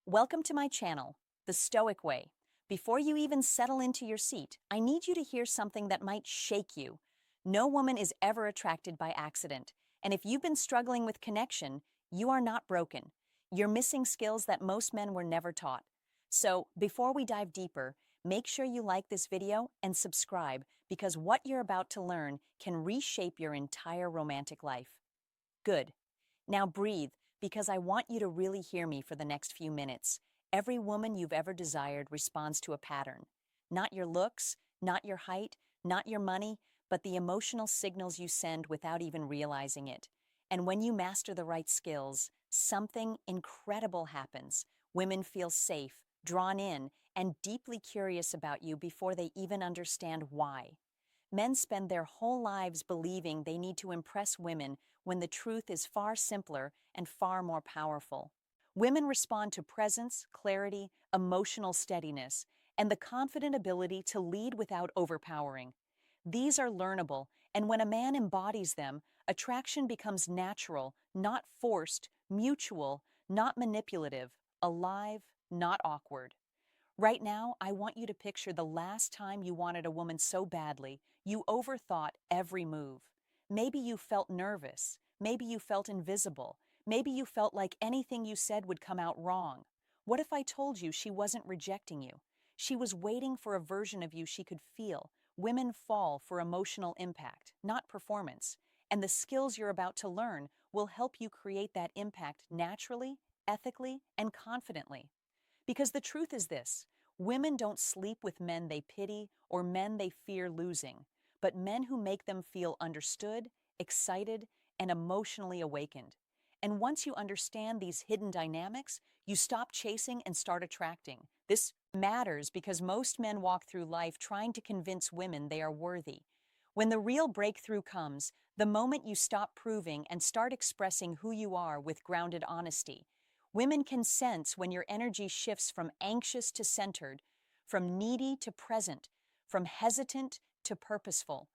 Welcome to my channel, The Stoic Way. Before you even settle into your seat, I need you to hear something that might shake you. No woman is ever attracted by accident, and if you've been struggling with connection, you are not broken. You're missing skills that most men were never taught. So, before we dive deeper, make sure you like this video and subscribe because what you're about to learn can reshape your entire romantic life. Good. Now breathe, because I want you to really hear me for the next few minutes. Every woman you've ever desired responds to a pattern. Not your looks, not your height, not your money, but the emotional signals you send without even realizing it. And when you master the right skills, something incredible happens. Women feel safe, drawn in, and deeply curious about you before they even understand why. Men spend their whole lives believing they need to impress women when the truth is far simpler and far more powerful. Women respond to presence, clarity, emotional steadiness, and the confident ability to lead without overpowering. These are learnable, and when a man embodies them, attraction becomes natural, not forced, mutual, not manipulative, alive, not awkward. Right now, I want you to picture the last time you wanted a woman so badly, you overthought every move. Maybe you felt nervous. Maybe you felt invisible. Maybe you felt like anything you said would come out wrong. What if I told you she wasn't rejecting you? She was waiting for a version of you she could feel. Women fall for emotional impact, not performance. And the skills you're about to learn will help you create that impact naturally, ethically, and confidently. Because the truth is this: women don't sleep with men they pity or men they fear losing, but men who make them feel understood, excited, and emotionally awakened. And once you understand these hidden dynamics, you stop chasing and start attracting. This matters because most men walk through life trying to convince women they are worthy. When the real breakthrough comes, the moment you stop proving and start expressing who you are with grounded honesty. Women can sense when your energy shifts from anxious to centered, from needy to present, from hesitant to purposeful.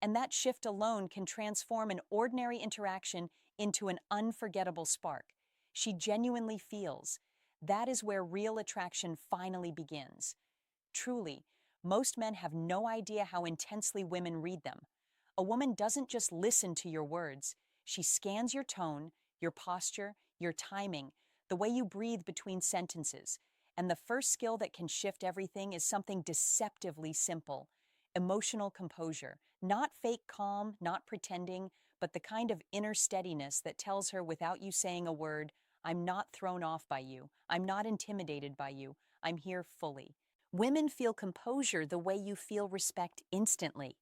And that shift alone can transform an ordinary interaction into an unforgettable spark. She genuinely feels. That is where real attraction finally begins. Truly, most men have no idea how intensely women read them. A woman doesn't just listen to your words, she scans your tone, your posture, your timing, the way you breathe between sentences. And the first skill that can shift everything is something deceptively simple: emotional composure. Not fake calm, not pretending, but the kind of inner steadiness that tells her without you saying a word, I'm not thrown off by you, I'm not intimidated by you, I'm here fully. Women feel composure the way you feel respect instantly.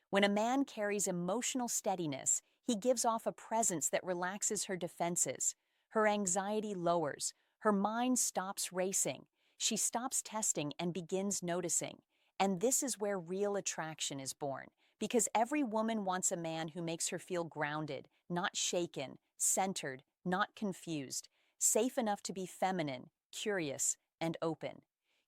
When a man carries emotional steadiness, he gives off a presence that relaxes her defenses. Her anxiety lowers. Her mind stops racing. She stops testing and begins noticing. And this is where real attraction is born, because every woman wants a man who makes her feel grounded, not shaken, centered, not confused, safe enough to be feminine, curious, and open.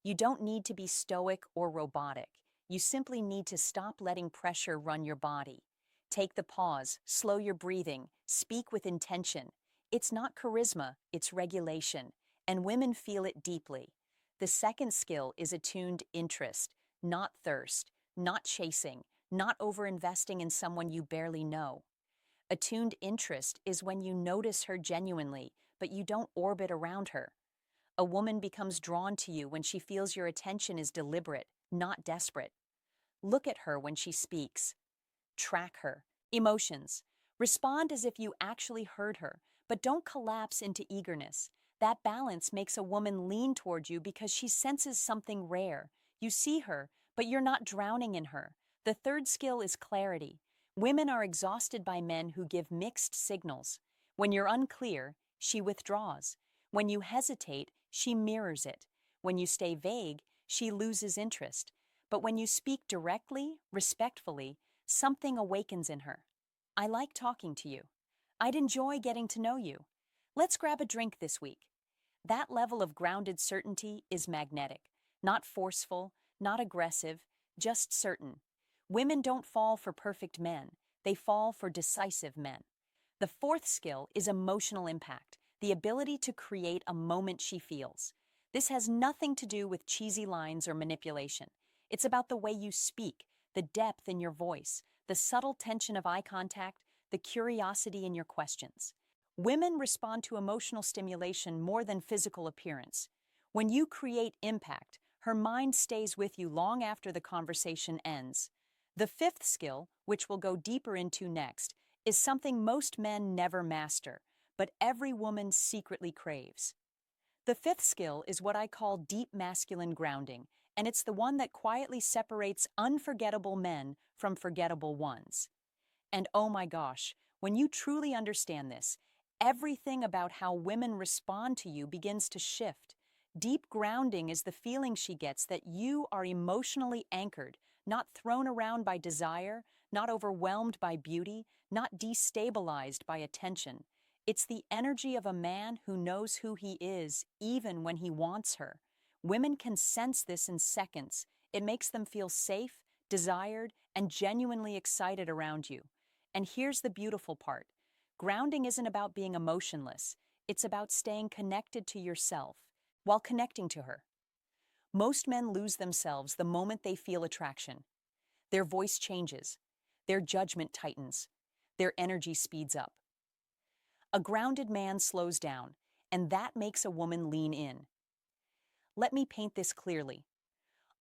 You don't need to be stoic or robotic. You simply need to stop letting pressure run your body. Take the pause, slow your breathing, speak with intention. It's not charisma, it's regulation, and women feel it deeply. The second skill is attuned interest, not thirst, not chasing, not overinvesting in someone you barely know. Attuned interest is when you notice her genuinely, but you don't orbit around her. A woman becomes drawn to you when she feels your attention is deliberate, not desperate. Look at her when she speaks. Track her emotions. Respond as if you actually heard her, but don't collapse into eagerness. That balance makes a woman lean toward you because she senses something rare. You see her, but you're not drowning in her. The third skill is clarity. Women are exhausted by men who give mixed signals. When you're unclear, she withdraws. When you hesitate, she mirrors it. When you stay vague, she loses interest. But when you speak directly, respectfully, something awakens in her. I like talking to you. I'd enjoy getting to know you. Let's grab a drink this week. That level of grounded certainty is magnetic, not forceful, not aggressive, just certain. Women don't fall for perfect men, they fall for decisive men. The fourth skill is emotional impact, the ability to create a moment she feels. This has nothing to do with cheesy lines or manipulation. It's about the way you speak, the depth in your voice, the subtle tension of eye contact, the curiosity in your questions. Women respond to emotional stimulation more than physical appearance. When you create impact, her mind stays with you long after the conversation ends. The fifth skill, which we'll go deeper into next, is something most men never master, but every woman secretly craves. The fifth skill is what I call deep masculine grounding, and it's the one that quietly separates unforgettable men from forgettable ones. And oh my gosh, when you truly understand this, everything about how women respond to you begins to shift. Deep grounding is the feeling she gets that you are emotionally anchored, not thrown around by desire, not overwhelmed by beauty, not destabilized by attention. It's the energy of a man who knows who he is, even when he wants her. Women can sense this in seconds. It makes them feel safe, desired, and genuinely excited around you. And here's the beautiful part. Grounding isn't about being emotionless. It's about staying connected to yourself while connecting to her. Most men lose themselves the moment they feel attraction. Their voice changes. Their judgment tightens. Their energy speeds up. A grounded man slows down, and that makes a woman lean in. Let me paint this clearly.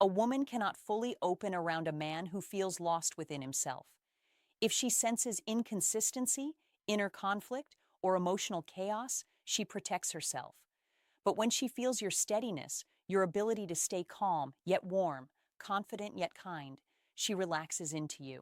A woman cannot fully open around a man who feels lost within himself. If she senses inconsistency, inner conflict, or emotional chaos, she protects herself. But when she feels your steadiness, your ability to stay calm yet warm, confident yet kind, she relaxes into you.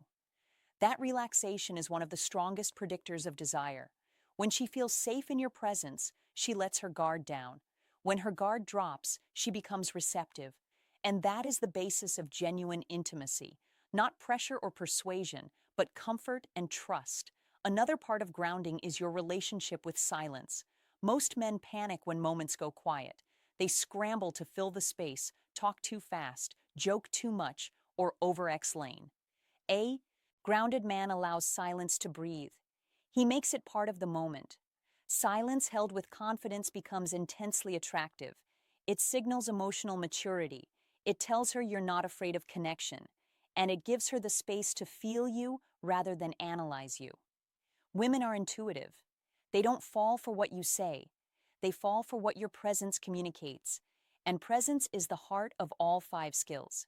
That relaxation is one of the strongest predictors of desire. When she feels safe in your presence, she lets her guard down. When her guard drops, she becomes receptive. And that is the basis of genuine intimacy. Not pressure or persuasion, but comfort and trust. Another part of grounding is your relationship with silence. Most men panic when moments go quiet. They scramble to fill the space, talk too fast, joke too much, or over-explain. A grounded man allows silence to breathe. He makes it part of the moment. Silence held with confidence becomes intensely attractive. It signals emotional maturity. It tells her you're not afraid of connection. And it gives her the space to feel you rather than analyze you. Women are intuitive. They don't fall for what you say. They fall for what your presence communicates. And presence is the heart of all five skills.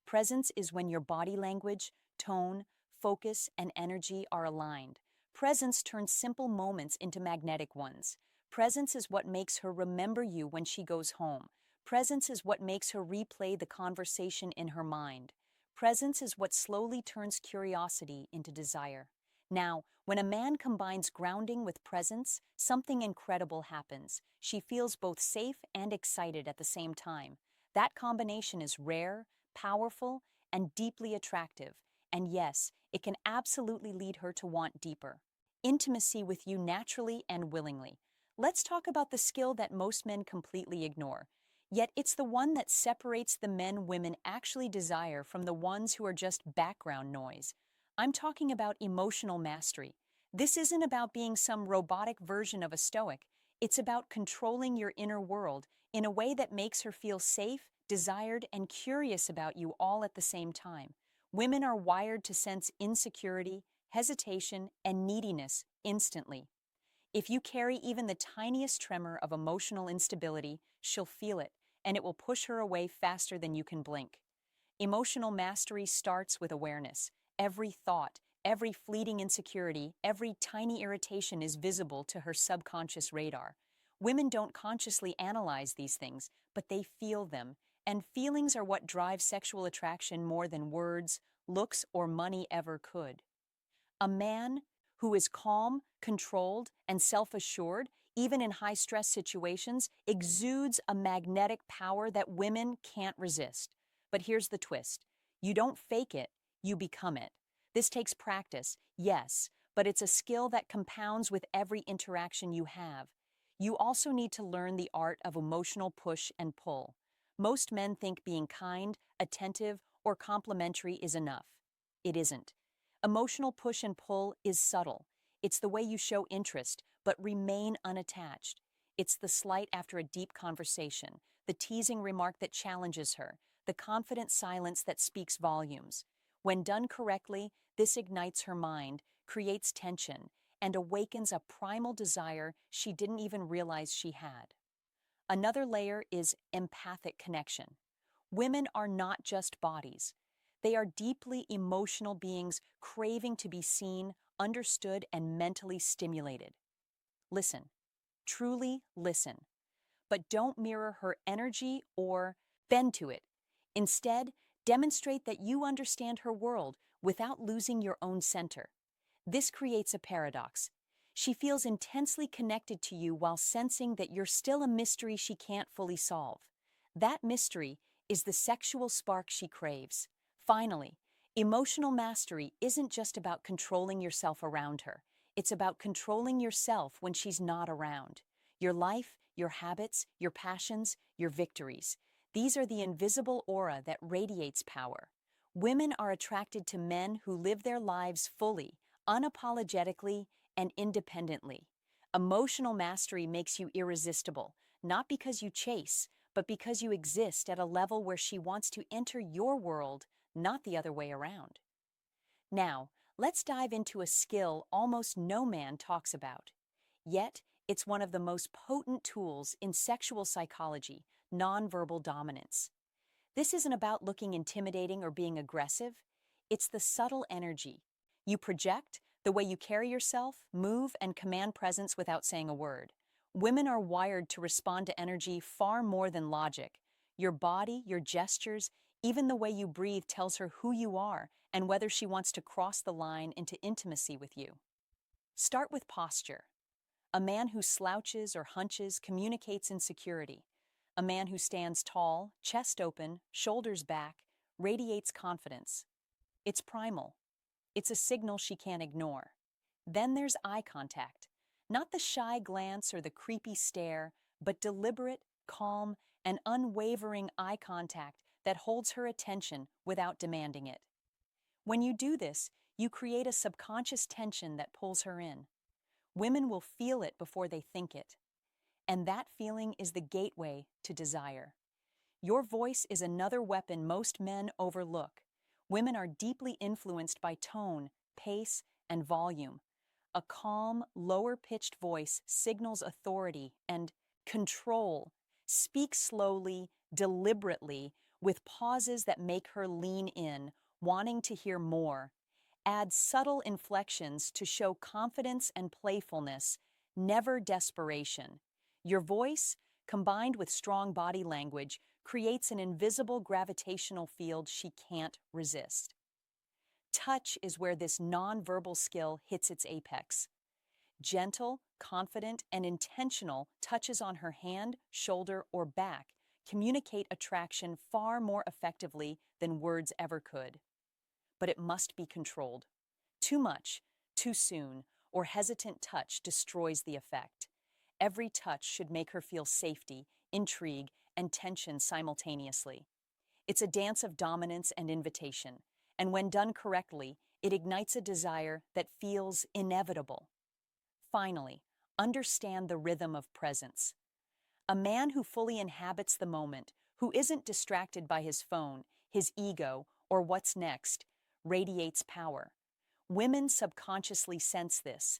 Presence is when your body language, tone, focus, and energy are aligned. Presence turns simple moments into magnetic ones. Presence is what makes her remember you when she goes home. Presence is what makes her replay the conversation in her mind. Presence is what slowly turns curiosity into desire. Now, when a man combines grounding with presence, something incredible happens. She feels both safe and excited at the same time. That combination is rare, powerful, and deeply attractive. And yes, it can absolutely lead her to want deeper intimacy with you naturally and willingly. Let's talk about the skill that most men completely ignore. Yet it's the one that separates the men women actually desire from the ones who are just background noise. I'm talking about emotional mastery. This isn't about being some robotic version of a Stoic. It's about controlling your inner world in a way that makes her feel safe, desired, and curious about you all at the same time. Women are wired to sense insecurity, hesitation, and neediness instantly. If you carry even the tiniest tremor of emotional instability, she'll feel it, and it will push her away faster than you can blink. Emotional mastery starts with awareness. Every thought, every fleeting insecurity, every tiny irritation is visible to her subconscious radar. Women don't consciously analyze these things, but they feel them, and feelings are what drive sexual attraction more than words, looks, or money ever could. A man who is calm, controlled, and self-assured, even in high-stress situations, exudes a magnetic power that women can't resist. But here's the twist. You don't fake it, you become it. This takes practice, yes, but it's a skill that compounds with every interaction you have. You also need to learn the art of emotional push and pull. Most men think being kind, attentive, or complimentary is enough. It isn't. Emotional push and pull is subtle. It's the way you show interest, but remain unattached. It's the slight after a deep conversation, the teasing remark that challenges her, the confident silence that speaks volumes. When done correctly, this ignites her mind, creates tension, and awakens a primal desire she didn't even realize she had. Another layer is empathic connection. Women are not just bodies. They are deeply emotional beings craving to be seen, understood, and mentally stimulated. Listen, truly listen, but don't mirror her energy or bend to it. Instead, demonstrate that you understand her world without losing your own center. This creates a paradox. She feels intensely connected to you while sensing that you're still a mystery she can't fully solve. That mystery is the sexual spark she craves. Finally, emotional mastery isn't just about controlling yourself around her. It's about controlling yourself when she's not around. Your life, your habits, your passions, your victories. These are the invisible aura that radiates power. Women are attracted to men who live their lives fully, unapologetically, and independently. Emotional mastery makes you irresistible, not because you chase, but because you exist at a level where she wants to enter your world, not the other way around. Now, let's dive into a skill almost no man talks about. Yet, it's one of the most potent tools in sexual psychology, nonverbal dominance. This isn't about looking intimidating or being aggressive. It's the subtle energy you project, the way you carry yourself, move, and command presence without saying a word. Women are wired to respond to energy far more than logic. Your body, your gestures, even the way you breathe tells her who you are and whether she wants to cross the line into intimacy with you. Start with posture. A man who slouches or hunches communicates insecurity. A man who stands tall, chest open, shoulders back, radiates confidence. It's primal. It's a signal she can't ignore. Then there's eye contact. Not the shy glance or the creepy stare, but deliberate, calm, and unwavering eye contact that holds her attention without demanding it. When you do this, you create a subconscious tension that pulls her in. Women will feel it before they think it. And that feeling is the gateway to desire. Your voice is another weapon most men overlook. Women are deeply influenced by tone, pace, and volume. A calm, lower-pitched voice signals authority and control. Speak slowly, deliberately, with pauses that make her lean in, wanting to hear more. Add subtle inflections to show confidence and playfulness, never desperation. Your voice, combined with strong body language, creates an invisible gravitational field she can't resist. Touch is where this nonverbal skill hits its apex. Gentle, confident, and intentional touches on her hand, shoulder, or back communicate attraction far more effectively than words ever could. But it must be controlled. Too much, too soon, or hesitant touch destroys the effect. Every touch should make her feel safety, intrigue, and tension simultaneously. It's a dance of dominance and invitation, and when done correctly, it ignites a desire that feels inevitable. Finally, understand the rhythm of presence. A man who fully inhabits the moment, who isn't distracted by his phone, his ego, or what's next, radiates power. Women subconsciously sense this.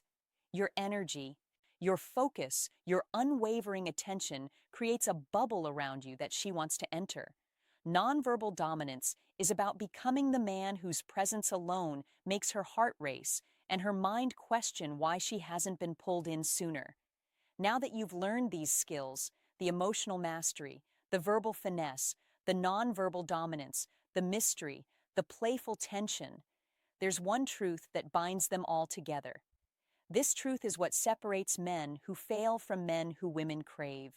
Your energy, your focus, your unwavering attention creates a bubble around you that she wants to enter. Nonverbal dominance is about becoming the man whose presence alone makes her heart race and her mind question why she hasn't been pulled in sooner. Now that you've learned these skills, the emotional mastery, the verbal finesse, the nonverbal dominance, the mystery, the playful tension, there's one truth that binds them all together. This truth is what separates men who fail from men who women crave.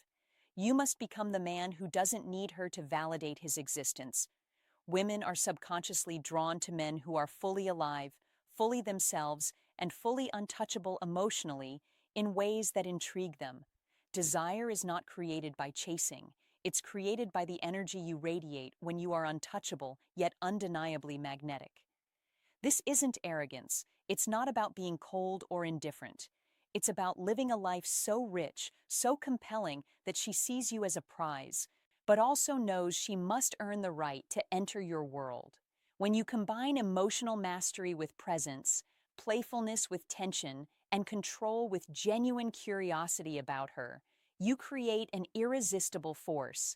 You must become the man who doesn't need her to validate his existence. Women are subconsciously drawn to men who are fully alive, fully themselves, and fully untouchable emotionally in ways that intrigue them. Desire is not created by chasing. It's created by the energy you radiate when you are untouchable, yet undeniably magnetic. This isn't arrogance. It's not about being cold or indifferent. It's about living a life so rich, so compelling, that she sees you as a prize, but also knows she must earn the right to enter your world. When you combine emotional mastery with presence, playfulness with tension, and control with genuine curiosity about her, you create an irresistible force.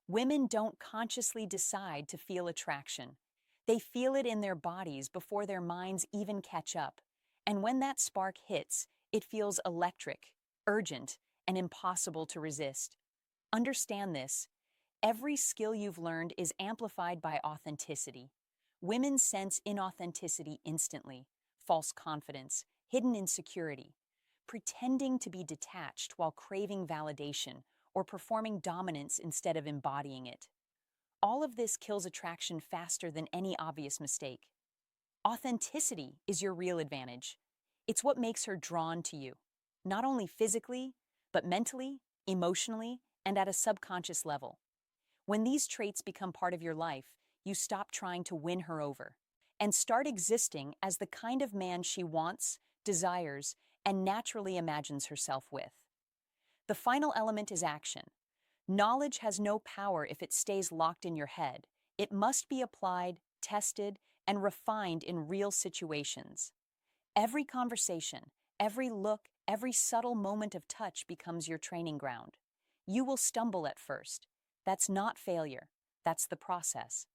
Women don't consciously decide to feel attraction. They feel it in their bodies before their minds even catch up. And when that spark hits, it feels electric, urgent, and impossible to resist. Understand this. Every skill you've learned is amplified by authenticity. Women sense inauthenticity instantly, false confidence, hidden insecurity, pretending to be detached while craving validation, or performing dominance instead of embodying it. All of this kills attraction faster than any obvious mistake. Authenticity is your real advantage. It's what makes her drawn to you, not only physically, but mentally, emotionally, and at a subconscious level. When these traits become part of your life, you stop trying to win her over and start existing as the kind of man she wants, desires, and naturally imagines herself with. The final element is action. Knowledge has no power if it stays locked in your head. It must be applied, tested, and refined in real situations. Every conversation, every look, every subtle moment of touch becomes your training ground. You will stumble at first. That's not failure. That's the process.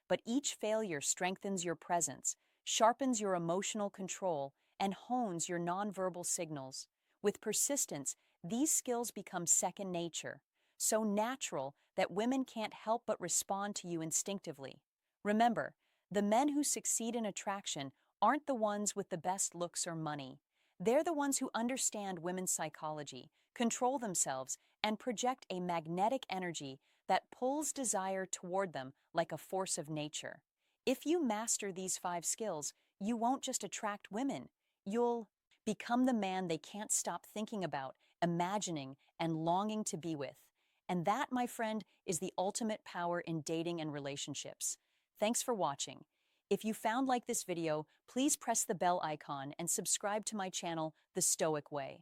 But each failure strengthens your presence, sharpens your emotional control, and hones your nonverbal signals. With persistence, these skills become second nature, so natural that women can't help but respond to you instinctively. Remember, the men who succeed in attraction aren't the ones with the best looks or money. They're the ones who understand women's psychology, control themselves, and project a magnetic energy that pulls desire toward them like a force of nature. If you master these 5 skills, you won't just attract women. You'll become the man they can't stop thinking about, imagining, and longing to be with. And that, my friend, is the ultimate power in dating and relationships. Thanks for watching. If you found like this video, please press the bell icon and subscribe to my channel, The Stoic Way.